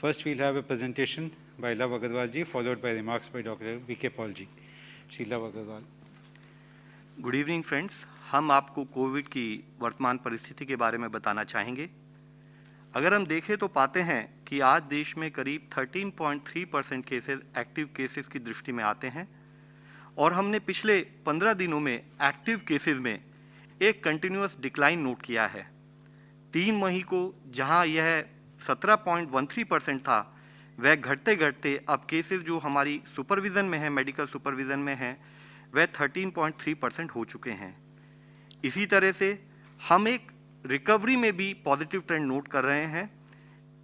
First, we'll have a presentation by Love Agarwal ji, followed by remarks by Dr. V.K. Paul ji. Shri Love Agarwal. Good evening friends, हम आपको Covid की वर्तमान परिस्थिति के बारे में बताना चाहेंगे। अगर हम देखें तो पाते हैं कि आज देश में करीब 13.3% केसेस एक्टिव केसेस की दृष्टि में आते हैं और हमने पिछले 15 दिनों में एक्टिव केसेस में एक कंटिन्यूअस डिक्लाइन नोट किया है। 3 मई को जहां यह 17.13% था, वह घटते घटते अब केसेस जो हमारी सुपरविज़न में है, मेडिकल सुपरविज़न में है, वह 13.3% हो चुके हैं। इसी तरह से हम एक रिकवरी में भी पॉजिटिव ट्रेंड नोट कर रहे हैं।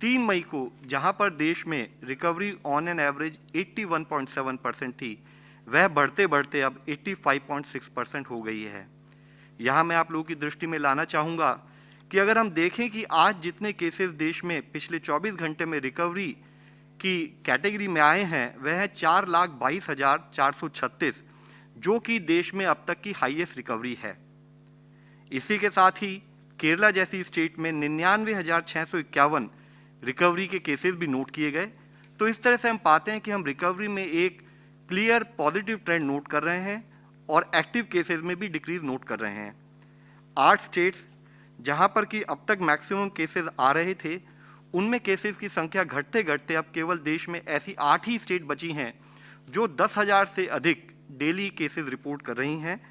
3 मई को जहां पर देश में रिकवरी ऑन एन एवरेज 81.7% थी, वह बढ़ते बढ़ते अब 85.6% हो गई है। यहाँ मैं आप लोगों की दृष्टि में लाना चाहूँगा कि अगर हम देखें कि आज जितने केसेस देश में पिछले 24 घंटे में रिकवरी की कैटेगरी में आए हैं, वह है 4,22,436, जो कि देश में अब तक की हाईएस्ट रिकवरी है। इसी के साथ ही केरला जैसी स्टेट में 99,651 रिकवरी के केसेस भी नोट किए गए। तो इस तरह से हम पाते हैं कि हम रिकवरी में एक क्लियर पॉजिटिव ट्रेंड नोट कर रहे हैं और एक्टिव केसेस में भी डिक्रीज नोट कर रहे हैं। 8 स्टेट्स जहां पर कि अब तक मैक्सिमम केसेस आ रहे थे, उनमें केसेस की संख्या घटते घटते अब केवल देश में ऐसी 8 ही स्टेट बची हैं जो 10,000 से अधिक डेली केसेस रिपोर्ट कर रही हैं,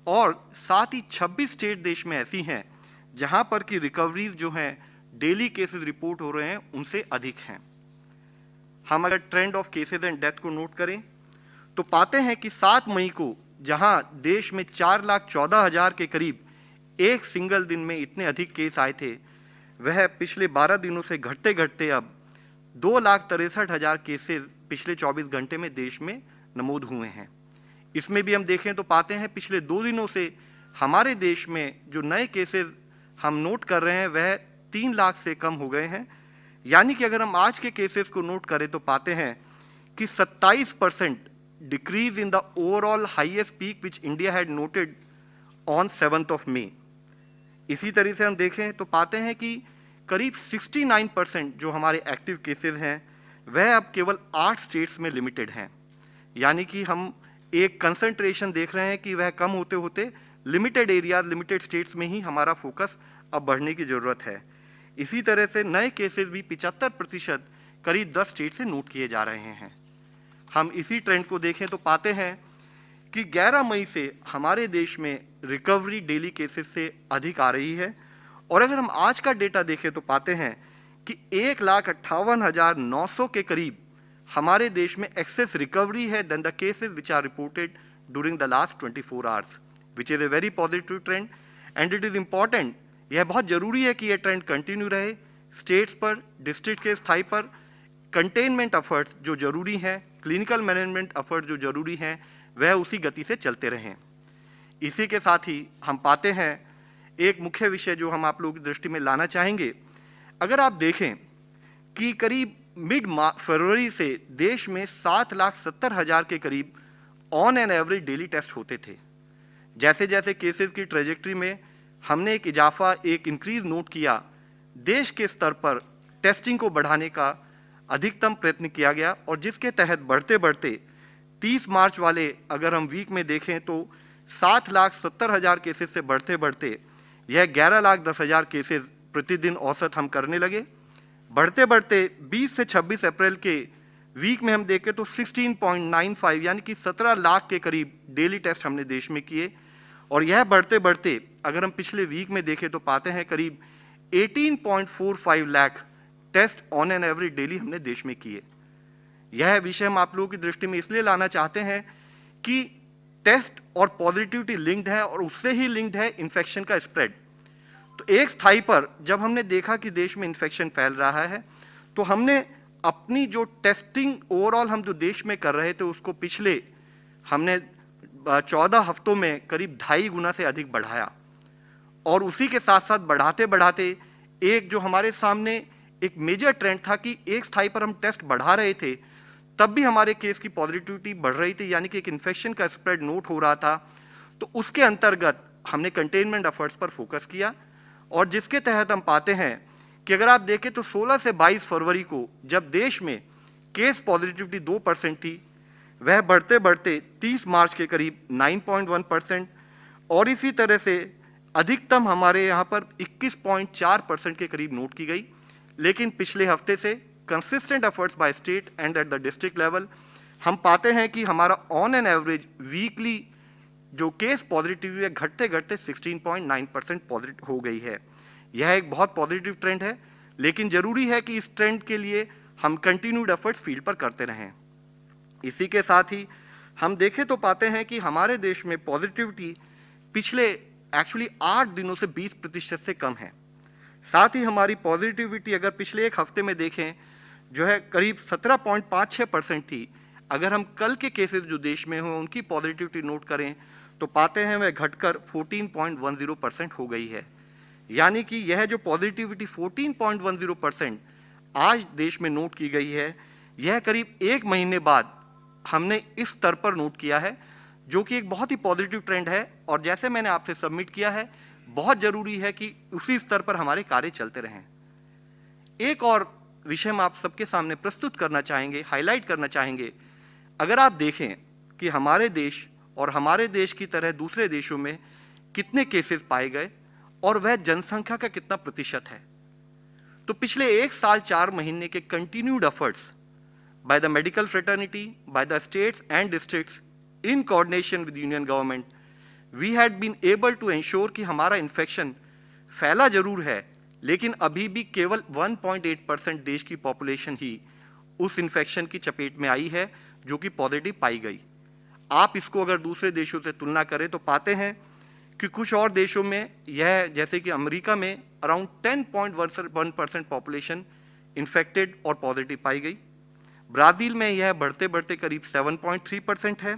और साथ ही 26 स्टेट देश में ऐसी हैं जहां पर कि रिकवरीज जो हैं डेली केसेस रिपोर्ट हो रहे हैं उनसे अधिक हैं। हम अगर trend of cases and death को नोट करें तो पाते हैं कि 7 मई को जहां देश में 4,14,000 के करीब एक सिंगल दिन में इतने अधिक केस आए थे, वह पिछले 12 दिनों से घटते घटते अब 2,63,000 केसेस पिछले 24 घंटे में देश में नमूद हुए हैं। इसमें भी हम देखें तो पाते हैं पिछले 2 दिनों से हमारे देश में जो नए केसेस हम नोट कर रहे हैं वह 3 लाख से कम हो गए हैं। यानी कि अगर हम आज के केसेस को नोट करें तो पाते हैं कि 27% decrease in the overall highest peak which India had noted on 7th of May। इसी तरह से हम देखें तो पाते हैं कि करीब 69% जो हमारे एक्टिव केसेस हैं वह अब केवल 8 स्टेट्स में लिमिटेड हैं। यानी कि हम एक कंसंट्रेशन देख रहे हैं कि वह कम होते होते लिमिटेड एरियाज, लिमिटेड स्टेट्स में ही हमारा फोकस अब बढ़ने की ज़रूरत है। इसी तरह से नए केसेस भी 75% करीब 10 स्टेट से नोट किए जा रहे हैं। हम इसी ट्रेंड को देखें तो पाते हैं कि 11 मई से हमारे देश में रिकवरी डेली केसेस से अधिक आ रही है, और अगर हम आज का डेटा देखें तो पाते हैं कि 1,58,900 के करीब हमारे देश में एक्सेस रिकवरी है than the cases which are reported during the last 24 hours, which is a very positive trend and it is important. यह बहुत ज़रूरी है कि यह ट्रेंड कंटिन्यू रहे। स्टेट्स पर, डिस्ट्रिक्ट के स्थाई पर कंटेनमेंट एफर्ट्स जो ज़रूरी हैं, क्लिनिकल मैनेजमेंट एफर्ट जो ज़रूरी हैं, वह उसी गति से चलते रहें। इसी के साथ ही हम पाते हैं एक मुख्य विषय जो हम आप लोगों की दृष्टि में लाना चाहेंगे। अगर आप देखें कि करीब मिड फरवरी से देश में 7,70,000 के करीब on an average daily test होते थे। जैसे जैसे केसेस की ट्रेजेक्ट्री में हमने एक इजाफा, एक इंक्रीज नोट किया, देश के स्तर पर टेस्टिंग को बढ़ाने का अधिकतम प्रयत्न किया गया, और जिसके तहत बढ़ते बढ़ते 30 मार्च वाले अगर हम वीक में देखें तो 7,70,000 केसेस से बढ़ते बढ़ते यह 11,10,000 केसेस प्रतिदिन औसत हम करने लगे। बढ़ते बढ़ते 20 से 26 अप्रैल के वीक में हम देखें तो 16.95 यानी कि 17 लाख के करीब डेली टेस्ट हमने देश में किए, और यह बढ़ते बढ़ते अगर हम पिछले वीक में देखें तो पाते हैं करीब 18.45 lakh test on an average daily हमने देश में किए। यह विषय हम आप लोगों की दृष्टि में इसलिए लाना चाहते हैं कि टेस्ट और पॉजिटिविटी लिंक्ड है, और उससे ही लिंक्ड है इन्फेक्शन का स्प्रेड। तो एक स्थाई पर जब हमने देखा कि देश में इन्फेक्शन फैल रहा है, तो हमने अपनी जो टेस्टिंग ओवरऑल हम जो देश में कर रहे थे उसको पिछले हमने 14 हफ्तों में करीब 2.5 गुना से अधिक बढ़ाया, और उसी के साथ साथ बढ़ाते बढ़ाते एक जो हमारे सामने एक मेजर ट्रेंड था कि एक स्थाई पर हम टेस्ट बढ़ा रहे थे तब भी हमारे केस की पॉजिटिविटी बढ़ रही थी, यानी कि एक इन्फेक्शन का स्प्रेड नोट हो रहा था। तो उसके अंतर्गत हमने कंटेनमेंट एफर्ट्स पर फोकस किया, और जिसके तहत हम पाते हैं कि अगर आप देखें तो 16 से 22 फरवरी को जब देश में केस पॉजिटिविटी 2% थी, वह बढ़ते बढ़ते 30 मार्च के करीब 9.1% और इसी तरह से अधिकतम हमारे यहाँ पर 21.4% के करीब नोट की गई। लेकिन पिछले हफ्ते से consistent efforts by state and at the district level हम पाते हैं कि हमारा ऑन एन एवरेज वीकली जो केस पॉजिटिविटी है घटते घटते 16.9% पॉजिटिव हो गई है। यह एक बहुत पॉजिटिव ट्रेंड है, लेकिन जरूरी है कि इस ट्रेंड के लिए हम कंटिन्यूड एफर्ट्स फील्ड पर करते रहें। इसी के साथ ही हम देखें तो पाते हैं कि हमारे देश में पॉजिटिविटी पिछले एक्चुअली 8 दिनों से 20% से कम है। साथ ही हमारी पॉजिटिविटी अगर पिछले एक हफ्ते में देखें जो है करीब 17.56% थी। अगर हम कल के केसेस जो देश में हों उनकी पॉजिटिविटी नोट करें तो पाते हैं वह घटकर 14.10% हो गई है। यानी कि यह जो पॉजिटिविटी 14.10% आज देश में नोट की गई है, यह करीब एक महीने बाद हमने इस स्तर पर नोट किया है, जो कि एक बहुत ही पॉजिटिव ट्रेंड है। और जैसे मैंने आपसे सबमिट किया है, बहुत जरूरी है कि उसी स्तर पर हमारे कार्य चलते रहें। एक और विषय हम आप सबके सामने प्रस्तुत करना चाहेंगे, हाईलाइट करना चाहेंगे। अगर आप देखें कि हमारे देश और हमारे देश की तरह दूसरे देशों में कितने केसेस पाए गए और वह जनसंख्या का कितना प्रतिशत है, तो पिछले 1 साल 4 महीने के continued efforts by the medical fraternity, by the states and districts in coordination with union government, we had been able to ensure कि हमारा इन्फेक्शन फैला जरूर है, लेकिन अभी भी केवल 1.8% देश की पॉपुलेशन ही उस इन्फेक्शन की चपेट में आई है जो कि पॉजिटिव पाई गई। आप इसको अगर दूसरे देशों से तुलना करें तो पाते हैं कि कुछ और देशों में यह, जैसे कि अमेरिका में अराउंड 10.1% पॉपुलेशन इन्फेक्टेड और पॉजिटिव पाई गई। ब्राज़ील में यह बढ़ते बढ़ते करीब 7.3% है।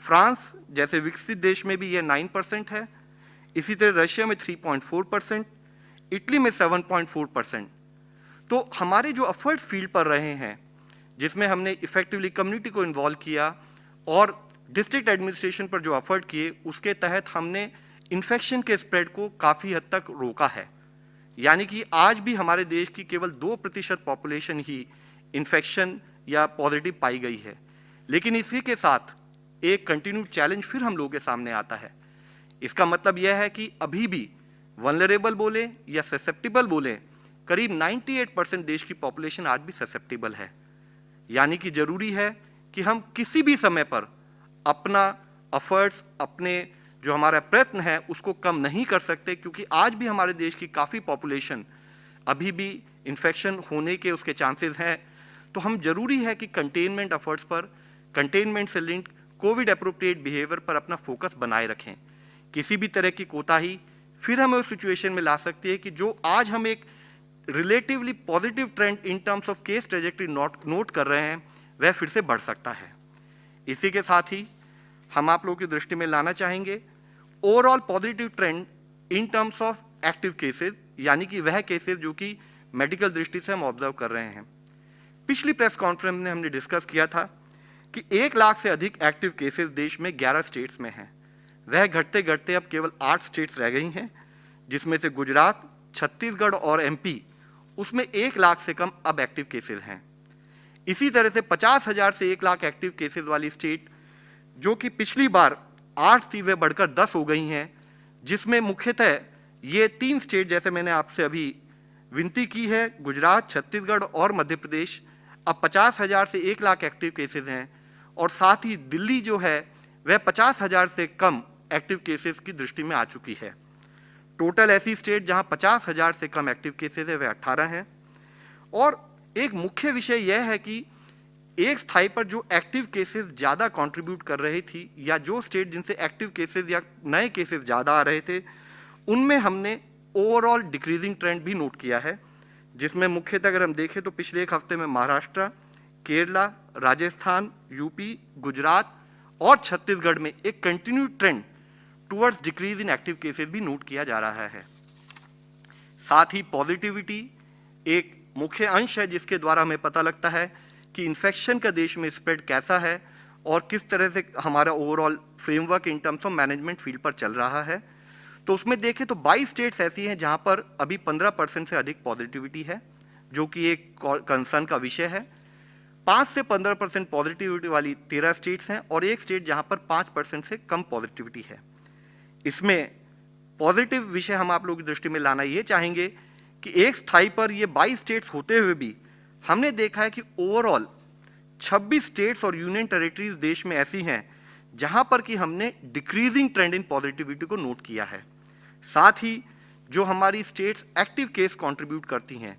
फ्रांस जैसे विकसित देश में भी यह 9% है। इसी तरह रशिया में 3.4%, इटली में 7.4%। तो हमारे जो एफर्ट फील्ड पर रहे हैं, जिसमें हमने इफेक्टिवली कम्युनिटी को इन्वॉल्व किया और डिस्ट्रिक्ट एडमिनिस्ट्रेशन पर जो एफर्ट किए, उसके तहत हमने इन्फेक्शन के स्प्रेड को काफ़ी हद तक रोका है। यानी कि आज भी हमारे देश की केवल 2% पॉपुलेशन ही इन्फेक्शन या पॉजिटिव पाई गई है। लेकिन इसी के साथ एक कंटिन्यूड चैलेंज फिर हम लोगों के सामने आता है। इसका मतलब यह है कि अभी भी वल्नरेबल बोले या ससेप्टिबल बोले, करीब 98% देश की पॉपुलेशन आज भी ससेप्टिबल है। यानी कि जरूरी है कि हम किसी भी समय पर अपना एफर्ट्स, अपने जो हमारा प्रयत्न है उसको कम नहीं कर सकते, क्योंकि आज भी हमारे देश की काफ़ी पॉपुलेशन अभी भी इन्फेक्शन होने के उसके चांसेस हैं। तो हम जरूरी है कि कंटेनमेंट एफर्ट्स पर, कंटेनमेंट से लिंक कोविड एप्रोप्रिएट बिहेवियर पर अपना फोकस बनाए रखें। किसी भी तरह की कोताही फिर हमें उस सिचुएशन में ला सकती है कि जो आज हम एक relatively positive trend in terms of case trajectory note कर रहे हैं, वह फिर से बढ़ सकता है। इसी के साथ ही हम आप लोगों की दृष्टि में लाना चाहेंगे overall positive trend in terms of active cases, यानी कि वह केसेस जो कि मेडिकल दृष्टि से हम ऑब्जर्व कर रहे हैं। पिछली प्रेस कॉन्फ्रेंस में हमने डिस्कस किया था कि 1 लाख से अधिक एक्टिव केसेस देश में 11 स्टेट्स में हैं। वह घटते घटते अब केवल 8 स्टेट्स रह गई हैं, जिसमें से गुजरात, छत्तीसगढ़ और एमपी, उसमें 1 लाख से कम अब एक्टिव केसेस हैं। इसी तरह से 50,000 से 1 लाख एक्टिव केसेस वाली स्टेट जो कि पिछली बार 8 थी, वे बढ़कर 10 हो गई हैं, जिसमें मुख्यतः ये 3 स्टेट जैसे मैंने आपसे अभी विनती की है, गुजरात, छत्तीसगढ़ और मध्य प्रदेश, अब 50,000 से 1 लाख एक्टिव केसेस हैं। और साथ ही दिल्ली जो है वह 50,000 से कम एक्टिव केसेस की दृष्टि में आ चुकी है। टोटल ऐसी स्टेट जहां 50,000 से कम एक्टिव केसेस है वह 18 हैं। और एक मुख्य विषय यह है कि एक स्थाई पर जो एक्टिव केसेस ज़्यादा कंट्रीब्यूट कर रही थी, या जो स्टेट जिनसे एक्टिव केसेस या नए केसेस ज़्यादा आ रहे थे, उनमें हमने ओवरऑल डिक्रीजिंग ट्रेंड भी नोट किया है, जिसमें मुख्यतः अगर हम देखें तो पिछले एक हफ्ते में महाराष्ट्र, केरला, राजस्थान, यूपी, गुजरात और छत्तीसगढ़ में एक continued trend towards decrease in active cases भी नोट किया जा रहा है। साथ ही पॉजिटिविटी एक मुख्य अंश है जिसके द्वारा हमें पता लगता है कि इन्फेक्शन का देश में स्प्रेड कैसा है और किस तरह से हमारा overall framework in terms of management field पर चल रहा है। तो उसमें देखें तो 22 स्टेट्स ऐसी हैं जहां पर अभी 15% से अधिक पॉजिटिविटी है, जो कि एक कंसर्न का विषय है। 5 से 15% पॉजिटिविटी वाली 13 स्टेट्स हैं और एक स्टेट जहां पर 5% से कम पॉजिटिविटी है। इसमें पॉजिटिव विषय हम आप लोगों की दृष्टि में लाना ये चाहेंगे कि एक स्थाई पर ये 22 स्टेट्स होते हुए भी हमने देखा है कि ओवरऑल 26 स्टेट्स और यूनियन टेरिटरीज देश में ऐसी हैं जहां पर कि हमने डिक्रीजिंग ट्रेंड इन पॉजिटिविटी को नोट किया है। साथ ही जो हमारी स्टेट्स एक्टिव केस कंट्रीब्यूट करती हैं,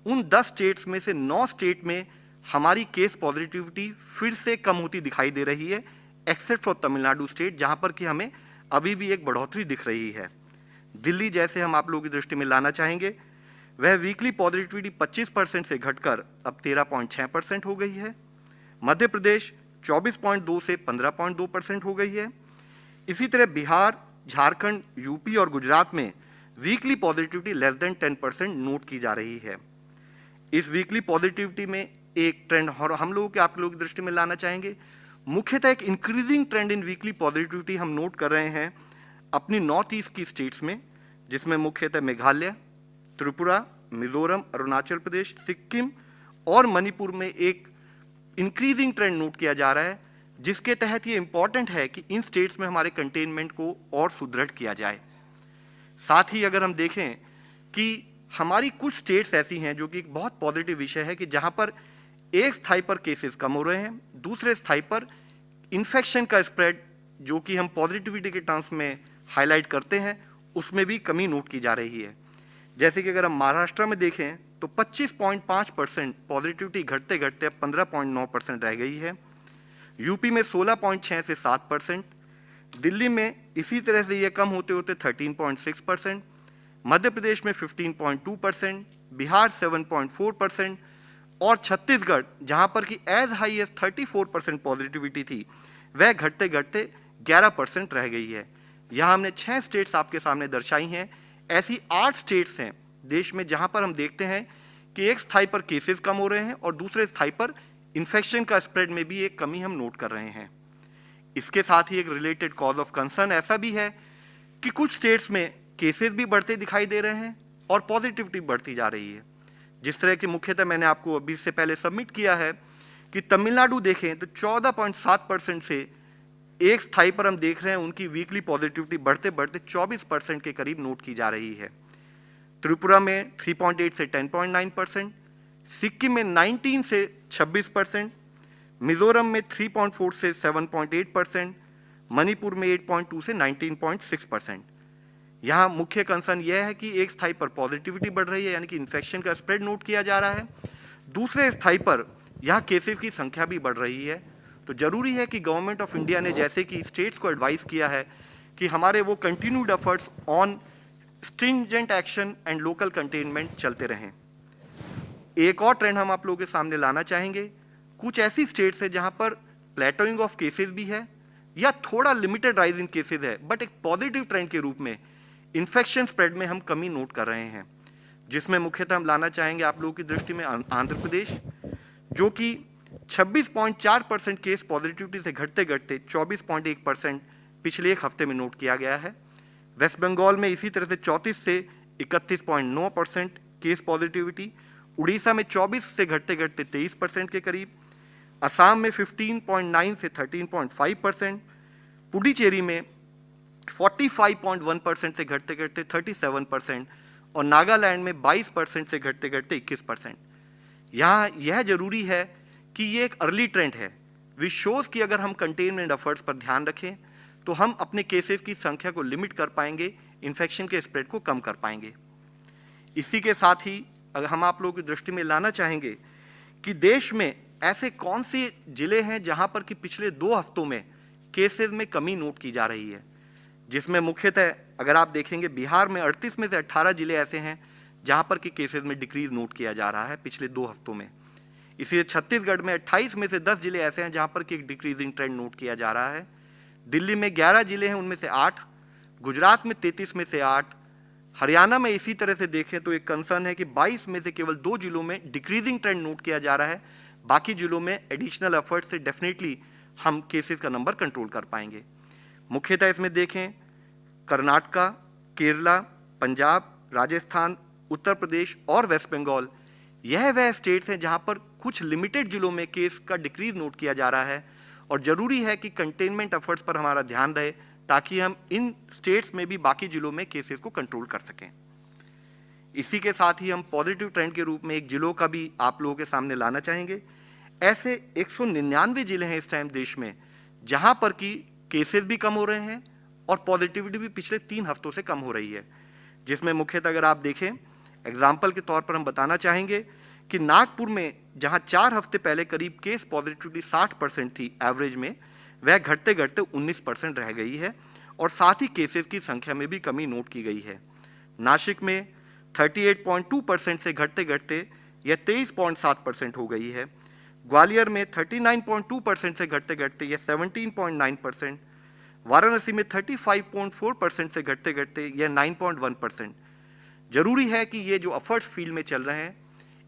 उन 10 स्टेट्स में से 9 स्टेट में हमारी केस पॉजिटिविटी फिर से कम होती दिखाई दे रही है, एक्सेप्ट फॉर तमिलनाडु स्टेट, जहां पर कि हमें अभी भी एक बढ़ोतरी दिख रही है। दिल्ली जैसे हम आप लोगों की दृष्टि में लाना चाहेंगे, वह वीकली पॉजिटिविटी 25% से घटकर अब 13.6% हो गई है। मध्य प्रदेश 24.2 से 15.2% हो गई है। इसी तरह बिहार, झारखंड, यूपी और गुजरात में weekly positivity less than 10% note की जा रही है। इस वीकली पॉजिटिविटी में एक ट्रेंड और हम लोगों के आप लोगों की दृष्टि में लाना चाहेंगे, मुख्यतः एक इंक्रीजिंग ट्रेंड इन वीकली पॉजिटिविटी हम नोट कर रहे हैं अपनी नॉर्थ ईस्ट की स्टेट्स में, जिसमें मुख्यतः मेघालय, त्रिपुरा, मिजोरम, अरुणाचल प्रदेश, सिक्किम और मणिपुर में एक इंक्रीजिंग ट्रेंड नोट किया जा रहा है, जिसके तहत ये इंपॉर्टेंट है कि इन स्टेट्स में हमारे कंटेनमेंट को और सुदृढ़ किया जाए। साथ ही अगर हम देखें कि हमारी कुछ स्टेट्स ऐसी हैं जो कि एक बहुत पॉजिटिव विषय है कि जहां पर एक स्थाई पर केसेस कम हो रहे हैं, दूसरे स्थाई पर इन्फेक्शन का स्प्रेड जो कि हम पॉजिटिविटी के टर्म्स में हाईलाइट करते हैं, उसमें भी कमी नोट की जा रही है। जैसे कि अगर हम महाराष्ट्र में देखें तो 25.5% पॉजिटिविटी घटते घटते अब 15.9% रह गई है। यूपी में 16.6 से 7%, दिल्ली में इसी तरह से यह कम होते होते 13.6%, मध्य प्रदेश में 15.2%, बिहार 7.4% और छत्तीसगढ़ जहां पर कि एज हाई एज 34% पॉजिटिविटी थी, वह घटते घटते 11% रह गई है। यहां हमने 6 स्टेट्स आपके सामने दर्शाई हैं। ऐसी 8 स्टेट्स हैं देश में जहां पर हम देखते हैं कि एक स्थाई पर केसेस कम हो रहे हैं और दूसरे स्थाई पर इन्फेक्शन का स्प्रेड में भी एक कमी हम नोट कर रहे हैं। इसके साथ ही एक रिलेटेड कॉज ऑफ कंसर्न ऐसा भी है कि कुछ स्टेट्स में केसेस भी बढ़ते दिखाई दे रहे हैं और पॉजिटिविटी बढ़ती जा रही है। जिस तरह की मुख्यतः मैंने आपको अभी से पहले सबमिट किया है कि तमिलनाडु देखें तो 14.7% से एक स्थाई पर हम देख रहे हैं उनकी वीकली पॉजिटिविटी बढ़ते बढ़ते 24% के करीब नोट की जा रही है। त्रिपुरा में 3.8 से 10.9%, सिक्किम में 19 से 26%, मिजोरम में 3.4 से 7.8%, मणिपुर में 8.2 से 19.6%। यहाँ मुख्य कंसर्न यह है कि एक स्थाई पर पॉजिटिविटी बढ़ रही है, यानी कि इन्फेक्शन का स्प्रेड नोट किया जा रहा है, दूसरे स्थाई पर यहाँ केसेस की संख्या भी बढ़ रही है। तो जरूरी है कि गवर्नमेंट ऑफ इंडिया ने जैसे कि स्टेट्स को एडवाइस किया है कि हमारे वो continued efforts on stringent action and local containment चलते रहें। एक और ट्रेंड हम आप लोगों के सामने लाना चाहेंगे, कुछ ऐसी स्टेट्स है जहां पर प्लेटोइंग ऑफ केसेस भी है या थोड़ा लिमिटेड राइज इन केसेस है, बट एक पॉजिटिव ट्रेंड के रूप में इन्फेक्शन स्प्रेड में हम कमी नोट कर रहे हैं, जिसमें मुख्यतः हम लाना चाहेंगे आप लोगों की दृष्टि में आंध्र प्रदेश, जो कि 26.4% केस पॉजिटिविटी से घटते घटते 24.1% पिछले एक हफ्ते में नोट किया गया है। वेस्ट बंगाल में इसी तरह से 34 से 31.9% केस पॉजिटिविटी, उड़ीसा में 24 से घटते घटते 23% के करीब, असम में 15.9 से 13.5%, पुडुचेरी में 45.1% से घटते घटते 37% और नागालैंड में 22% से घटते घटते 21%। यहाँ यह जरूरी है कि ये एक अर्ली ट्रेंड है, विच शोज कि अगर हम कंटेनमेंट एफर्ट्स पर ध्यान रखें तो हम अपने केसेस की संख्या को लिमिट कर पाएंगे, इन्फेक्शन के स्प्रेड को कम कर पाएंगे। इसी के साथ ही अगर हम आप लोगों की दृष्टि में लाना चाहेंगे कि देश में ऐसे कौन से जिले हैं जहां पर कि पिछले 2 हफ्तों में केसेस में कमी नोट की जा रही है, जिसमें मुख्यतः अगर आप देखेंगे बिहार में 38 में से 18 जिले ऐसे हैं जहां पर कि केसेस में डिक्रीज नोट किया जा रहा है पिछले 2 हफ्तों में। इसीलिए छत्तीसगढ़ में 28 में से 10 जिले ऐसे हैं जहां पर कि एक डिक्रीजिंग ट्रेंड नोट किया जा रहा है। दिल्ली में 11 जिले हैं, उनमें से 8, गुजरात में 33 में से 8, हरियाणा में इसी तरह से देखें तो एक कंसर्न है कि 22 में से केवल 2 जिलों में डिक्रीजिंग ट्रेंड नोट किया जा रहा है, बाकी जिलों में एडिशनल एफर्ट से डेफिनेटली हम केसेस का नंबर कंट्रोल कर पाएंगे। मुख्यतः इसमें देखें कर्नाटका, केरला, पंजाब, राजस्थान, उत्तर प्रदेश और वेस्ट बंगाल यह वह स्टेट्स हैं जहां पर कुछ लिमिटेड जिलों में केस का डिक्रीज नोट किया जा रहा है और जरूरी है कि कंटेनमेंट एफर्ट्स पर हमारा ध्यान रहे ताकि हम इन स्टेट्स में भी बाकी जिलों में केसेस को कंट्रोल कर सकें। इसी के साथ ही हम पॉजिटिव ट्रेंड के रूप में एक जिलों का भी आप लोगों के सामने लाना चाहेंगे। ऐसे 199 जिले हैं इस टाइम देश में जहां पर कि केसेस भी कम हो रहे हैं और पॉजिटिविटी भी पिछले 3 हफ्तों से कम हो रही है, जिसमें मुख्यतः अगर आप देखें, एग्जाम्पल के तौर पर हम बताना चाहेंगे कि नागपुर में जहां 4 हफ्ते पहले करीब केस पॉजिटिविटी 60% थी एवरेज में, वह घटते घटते 19% रह गई है और साथ ही केसेस की संख्या में भी कमी नोट की गई है। नासिक में 38.2% से घटते घटते यह 23.7% हो गई है। ग्वालियर में 39.2% से घटते घटते यह 17.9%, वाराणसी में 35.4% से घटते घटते यह 9.1%। जरूरी है कि ये जो एफर्ट्स फील्ड में चल रहे हैं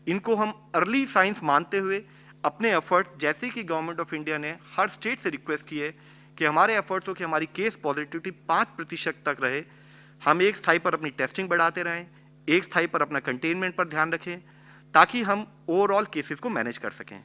इनको हम अर्ली साइंस मानते हुए अपने एफर्ट्स, जैसे कि गवर्नमेंट ऑफ इंडिया ने हर स्टेट से रिक्वेस्ट की है कि हमारे एफर्ट्स हो कि हमारी केस पॉजिटिविटी 5% तक रहे, हम एक स्थाई पर अपनी टेस्टिंग बढ़ाते रहें, एक स्थाई पर अपना कंटेनमेंट पर ध्यान रखें ताकि हम ओवरऑल केसेस को मैनेज कर सकें।